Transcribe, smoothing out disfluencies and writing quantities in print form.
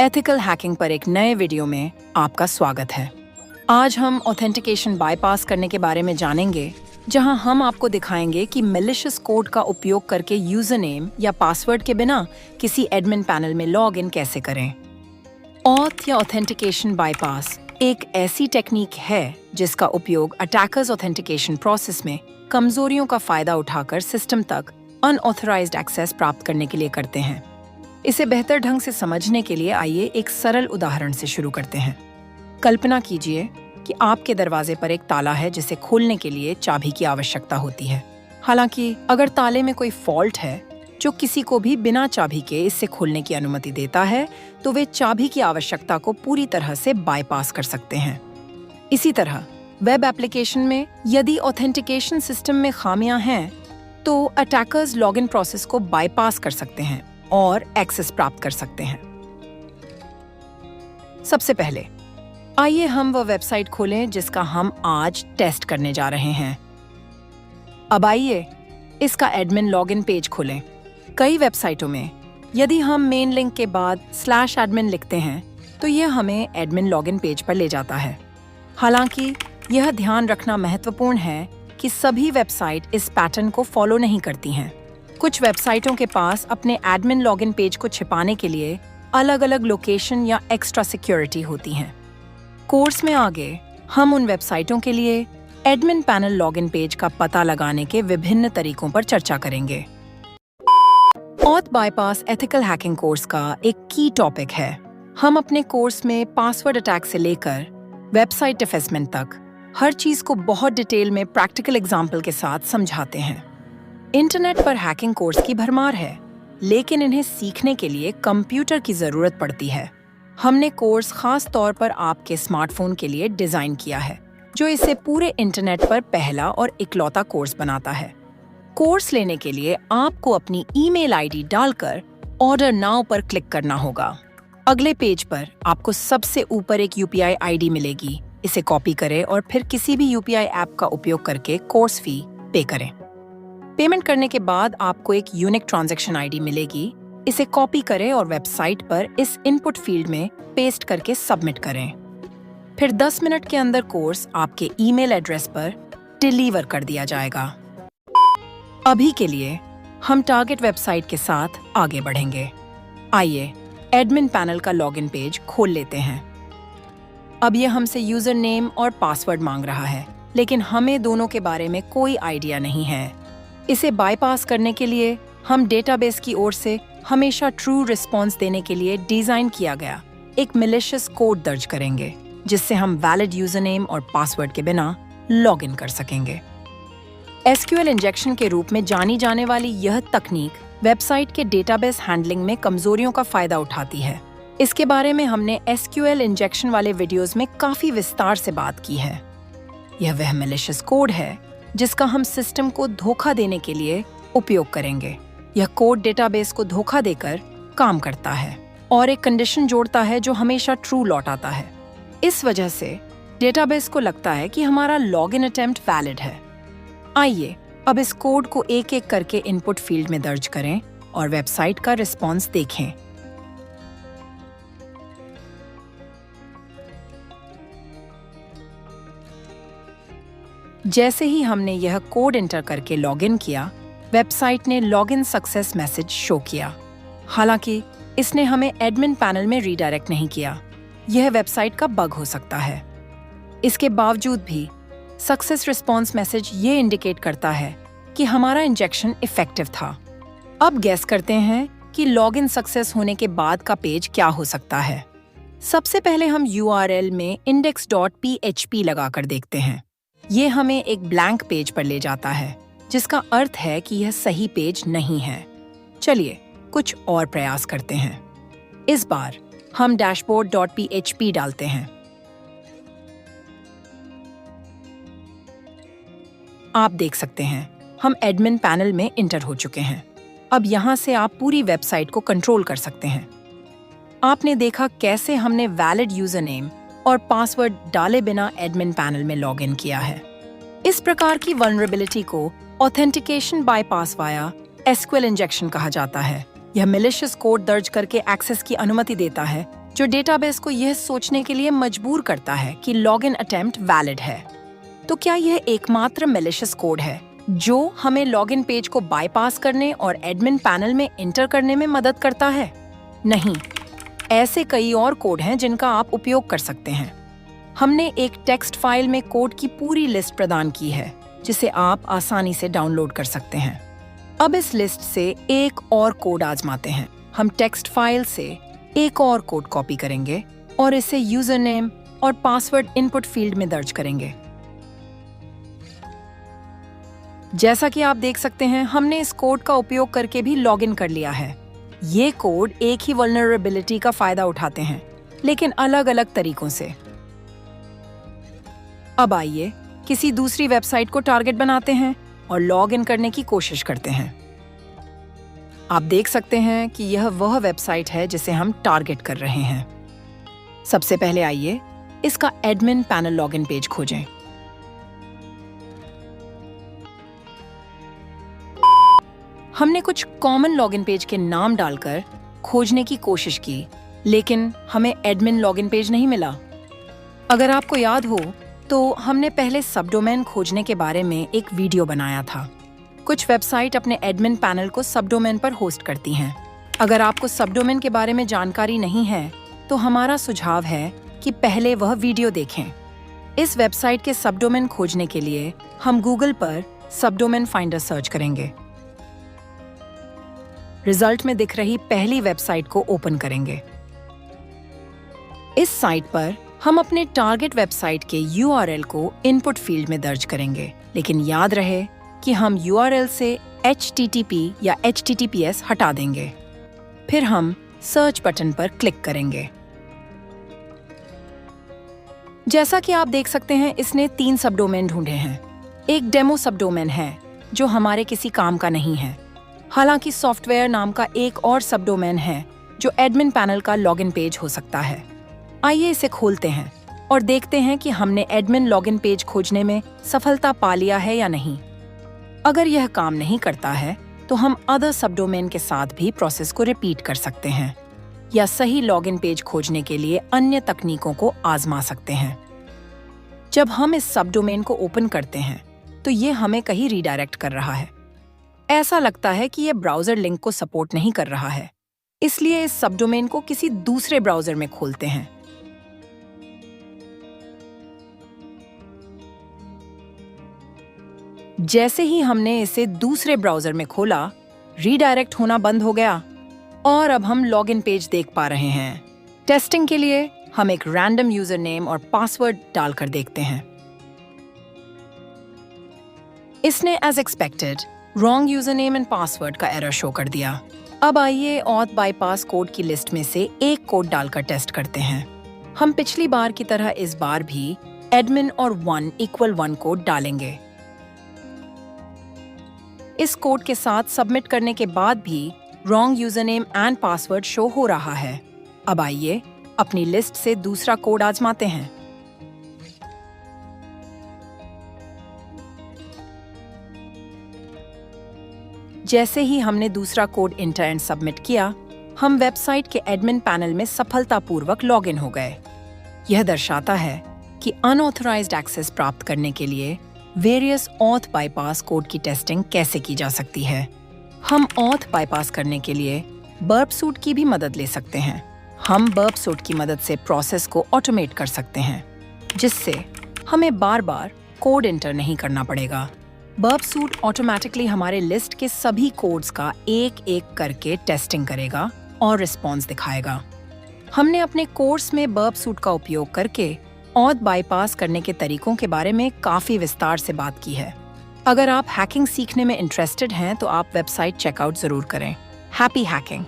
Ethical hacking पर एक नए वीडियो में आपका स्वागत है। आज हम ऑथेंटिकेशन बाईपास करने के बारे में जानेंगे, जहां हम आपको दिखाएंगे कि मैलिशियस कोड का उपयोग करके यूजर नेम या पासवर्ड के बिना किसी एडमिन पैनल में लॉग इन कैसे करें। ऑथ या ऑथेंटिकेशन बाईपास एक ऐसी टेक्निक है जिसका उपयोग अटैकर्स ऑथेंटिकेशन प्रोसेस में कमजोरियों का फायदा उठाकर सिस्टम तक अनऑथराइज्ड एक्सेस प्राप्त करने के लिए करते हैं। इसे बेहतर ढंग से समझने के लिए आइए एक सरल उदाहरण से शुरू करते हैं। कल्पना कीजिए कि आपके दरवाजे पर एक ताला है जिसे खोलने के लिए चाबी की आवश्यकता होती है। हालांकि अगर ताले में कोई फॉल्ट है जो किसी को भी बिना चाबी के इससे खोलने की अनुमति देता है, तो वे चाबी की आवश्यकता को पूरी तरह से बाईपास कर सकते हैं। इसी तरह वेब एप्लीकेशन में यदि ऑथेंटिकेशन सिस्टम में खामियां हैं, तो अटैकर्स लॉगिन प्रोसेस को बाईपास कर सकते हैं और एक्सेस प्राप्त कर सकते हैं। सबसे पहले आइए हम वह वेबसाइट खोलें जिसका हम आज टेस्ट करने जा रहे हैं। अब आइए इसका एडमिन लॉगिन पेज खोलें। कई वेबसाइटों में यदि हम मेन लिंक के बाद /admin लिखते हैं तो यह हमें एडमिन लॉगिन पेज पर ले जाता है। हालांकि यह ध्यान रखना महत्वपूर्ण है कि सभी वेबसाइट इस पैटर्न को फॉलो नहीं करती हैं। कुछ वेबसाइटों के पास अपने एडमिन लॉगिन पेज को छिपाने के लिए अलग-अलग लोकेशन या एक्स्ट्रा सिक्योरिटी होती हैं। कोर्स में आगे हम उन वेबसाइटों के लिए एडमिन पैनल लॉगिन पेज का पता लगाने के विभिन्न तरीकों पर चर्चा करेंगे। Auth bypass ethical hacking course का एक की टॉपिक है। हम अपने कोर्स में पासवर्ड अटैक से लेकर वेबसाइट डिफेसमेंट तक हर चीज को बहुत डिटेल में प्रैक्टिकल एग्जाम्पल के साथ समझाते हैं। इंटरनेट पर हैकिंग कोर्स की भरमार है, लेकिन इन्हें सीखने के लिए कंप्यूटर की जरूरत पड़ती है। हमने कोर्स खास तौर पर आपके स्मार्टफोन के लिए डिजाइन किया है, जो इसे पूरे इंटरनेट पर पहला और इकलौता कोर्स बनाता है। कोर्स लेने के लिए आपको अपनी ईमेल आईडी डालकर ऑर्डर नाउ पर क्लिक करना होगा। अगले पेज पर आपको सबसे ऊपर एक यूपीआई आईडी मिलेगी। इसे कॉपी करें और फिर किसी भी यूपीआई ऐप का उपयोग करके कोर्स फी पे करें। पेमेंट करने के बाद आपको एक यूनिक ट्रांजैक्शन आईडी मिलेगी। इसे कॉपी करें और वेबसाइट पर इस इनपुट फील्ड में पेस्ट करके सबमिट करें। फिर 10 मिनट के अंदर कोर्स आपके ईमेल एड्रेस पर डिलीवर कर दिया जाएगा। अभी के लिए हम टारगेट वेबसाइट के साथ आगे बढ़ेंगे। आइए एडमिन पैनल का लॉगिन पेज खोल लेते हैं। अब यह हमसे यूजर नेम और पासवर्ड मांग रहा है, लेकिन हमें दोनों के बारे में कोई आइडिया नहीं है। इसे बाईपास करने के लिए हम डेटाबेस की ओर से हमेशा ट्रू रिस्पॉन्स देने के लिए डिजाइन किया गया एक मैलिशियस कोड दर्ज करेंगे, जिससे हम वैलिड यूजर नेम और पासवर्ड के बिना लॉगिन कर सकेंगे। एसक्यूएल इंजेक्शन के रूप में जानी जाने वाली यह तकनीक वेबसाइट के डेटाबेस हैंडलिंग में कमजोरियों का फायदा उठाती है। इसके बारे में हमने एसक्यूएल इंजेक्शन वाले वीडियोस में काफी विस्तार से बात की है। यह वह मैलिशियस कोड है जिसका हम सिस्टम को धोखा देने के लिए उपयोग करेंगे। यह कोड डेटाबेस को धोखा देकर काम करता है और एक कंडीशन जोड़ता है जो हमेशा ट्रू लौटाता है। इस वजह से डेटाबेस को लगता है कि हमारा लॉगिन अटेम्प्ट वैलिड है। आइए अब इस कोड को एक एक करके इनपुट फील्ड में दर्ज करें और वेबसाइट का रिस्पॉन्स देखें। जैसे ही हमने यह कोड एंटर करके लॉगिन किया, वेबसाइट ने लॉगिन सक्सेस मैसेज शो किया। हालांकि इसने हमें एडमिन पैनल में रीडायरेक्ट नहीं किया। यह वेबसाइट का बग हो सकता है। इसके बावजूद भी सक्सेस रिस्पॉन्स मैसेज ये इंडिकेट करता है कि हमारा इंजेक्शन इफेक्टिव था। अब गैस करते हैं कि लॉगिन सक्सेस होने के बाद का पेज क्या हो सकता है। सबसे पहले हम URL में index.php लगाकर देखते हैं। ये हमें एक ब्लैंक पेज पर ले जाता है, जिसका अर्थ है कि यह सही पेज नहीं है। चलिए कुछ और प्रयास करते हैं। इस बार हम dashboard.php डालते हैं। आप देख सकते हैं हम एडमिन पैनल में इंटर हो चुके हैं। अब यहाँ से आप पूरी वेबसाइट को कंट्रोल कर सकते हैं। आपने देखा कैसे हमने वैलिड यूजर नेम और पासवर्ड डाले बिना एडमिन पैनल में लॉगिन किया है। इस प्रकार की वल्नरेबिलिटी को authentication bypass via SQL injection कहा जाता है। यह मैलिशियस कोड दर्ज करके एक्सेस की अनुमति देता है जो डेटाबेस को यह सोचने के लिए मजबूर करता है कि लॉगिन अटेम्प्ट वैलिड है। तो क्या यह एकमात्र मैलिशियस कोड है जो हमें लॉगिन पेज को बाईपास करने और एडमिन पैनल में इंटर करने में मदद करता है? नहीं, ऐसे कई और कोड हैं जिनका आप उपयोग कर सकते हैं। हमने एक टेक्स्ट फाइल में कोड की पूरी लिस्ट प्रदान की है जिसे आप आसानी से डाउनलोड कर सकते हैं। अब इस लिस्ट से एक और कोड आजमाते हैं। हम टेक्स्ट फाइल से एक और कोड कॉपी करेंगे और इसे यूजर नेम और पासवर्ड इनपुट फील्ड में दर्ज करेंगे। जैसा कि आप देख सकते हैं, हमने इस कोड का उपयोग करके भी लॉगिन कर लिया है। ये कोड एक ही वल्नरेबिलिटी का फायदा उठाते हैं, लेकिन अलग-अलग तरीकों से। अब आइए किसी दूसरी वेबसाइट को टारगेट बनाते हैं और लॉग इन करने की कोशिश करते हैं। आप देख सकते हैं कि यह वह वेबसाइट है जिसे हम टारगेट कर रहे हैं। सबसे पहले आइए इसका एडमिन पैनल लॉगिन पेज खोजें। हमने कुछ कॉमन लॉगिन पेज के नाम डालकर खोजने की कोशिश की, लेकिन हमें एडमिन लॉगिन पेज नहीं मिला। अगर आपको याद हो तो हमने पहले सबडोमेन खोजने के बारे में एक वीडियो बनाया था। कुछ वेबसाइट अपने एडमिन पैनल को सबडोमेन पर होस्ट करती हैं। अगर आपको सबडोमेन के बारे में जानकारी नहीं है तो हमारा सुझाव है कि पहले वह वीडियो देखें। इस वेबसाइट के सबडोमेन खोजने के लिए हम गूगल पर सबडोमेन फाइंडर सर्च करेंगे। रिजल्ट में दिख रही पहली वेबसाइट को ओपन करेंगे। इस साइट पर हम अपने टारगेट वेबसाइट के URL को इनपुट फील्ड में दर्ज करेंगे, लेकिन याद रहे कि हम URL से HTTP या HTTPS हटा देंगे। फिर हम सर्च बटन पर क्लिक करेंगे। जैसा कि आप देख सकते हैं, इसने 3 सबडोमेन ढूंढे हैं। एक डेमो सबडोमेन है जो हमारे किसी काम का नहीं है। हालांकि सॉफ्टवेयर नाम का एक और सबडोमेन है जो एडमिन पैनल का लॉगिन पेज हो सकता है। आइए इसे खोलते हैं और देखते हैं कि हमने एडमिन लॉगिन पेज खोजने में सफलता पा लिया है या नहीं। अगर यह काम नहीं करता है तो हम अदर सबडोमेन के साथ भी प्रोसेस को रिपीट कर सकते हैं या सही लॉगिन पेज खोजने के लिए अन्य तकनीकों को आजमा सकते हैं। जब हम इस सबडोमेन को ओपन करते हैं तो ये हमें कहीं रीडायरेक्ट कर रहा है। ऐसा लगता है कि यह ब्राउजर लिंक को सपोर्ट नहीं कर रहा है, इसलिए इस सबडोमेन को किसी दूसरे ब्राउजर में खोलते हैं। जैसे ही हमने इसे दूसरे ब्राउजर में खोला, रीडायरेक्ट होना बंद हो गया और अब हम लॉगिन पेज देख पा रहे हैं। टेस्टिंग के लिए हम एक रैंडम यूजर नेम और पासवर्ड डालकर देखते हैं। इसने as expected wrong user name and password का एरर शो कर दिया। अब आइए ऑथ बाईपास कोड की लिस्ट में से एक कोड डालकर टेस्ट करते हैं। हम पिछली बार की तरह इस बार भी एडमिन और 1=1 कोड डालेंगे। इस कोड के साथ सबमिट करने के बाद भी wrong user name and password show हो रहा है। अब आइए अपनी लिस्ट से दूसरा कोड आजमाते हैं। जैसे ही हमने दूसरा कोड इंटर एंड सबमिट किया, हम वेबसाइट के एडमिन पैनल में सफलतापूर्वक लॉगिन हो गए। यह दर्शाता है कि अनऑथराइज्ड एक्सेस प्राप्त करने के लिए वेरियस ऑथ बाईपास कोड की टेस्टिंग कैसे की जा सकती है। हम ऑथ बाईपास करने के लिए बर्ब सूट की भी मदद ले सकते हैं। हम बर्ब सूट की मदद से प्रोसेस को ऑटोमेट कर सकते हैं, जिससे हमें बार-बार कोड इंटर नहीं करना पड़ेगा। बर्ब सूट ऑटोमेटिकली हमारे लिस्ट के सभी कोड्स का एक-एक करके टेस्टिंग करेगा और रिस्पॉन्स दिखाएगा। हमने अपने कोर्स में बर्ब सूट का उपयोग करके ऑथ बाईपास करने के तरीकों के बारे में काफी विस्तार से बात की है। अगर आप हैकिंग सीखने में इंटरेस्टेड हैं तो आप वेबसाइट चेकआउट जरूर करें। Happy hacking!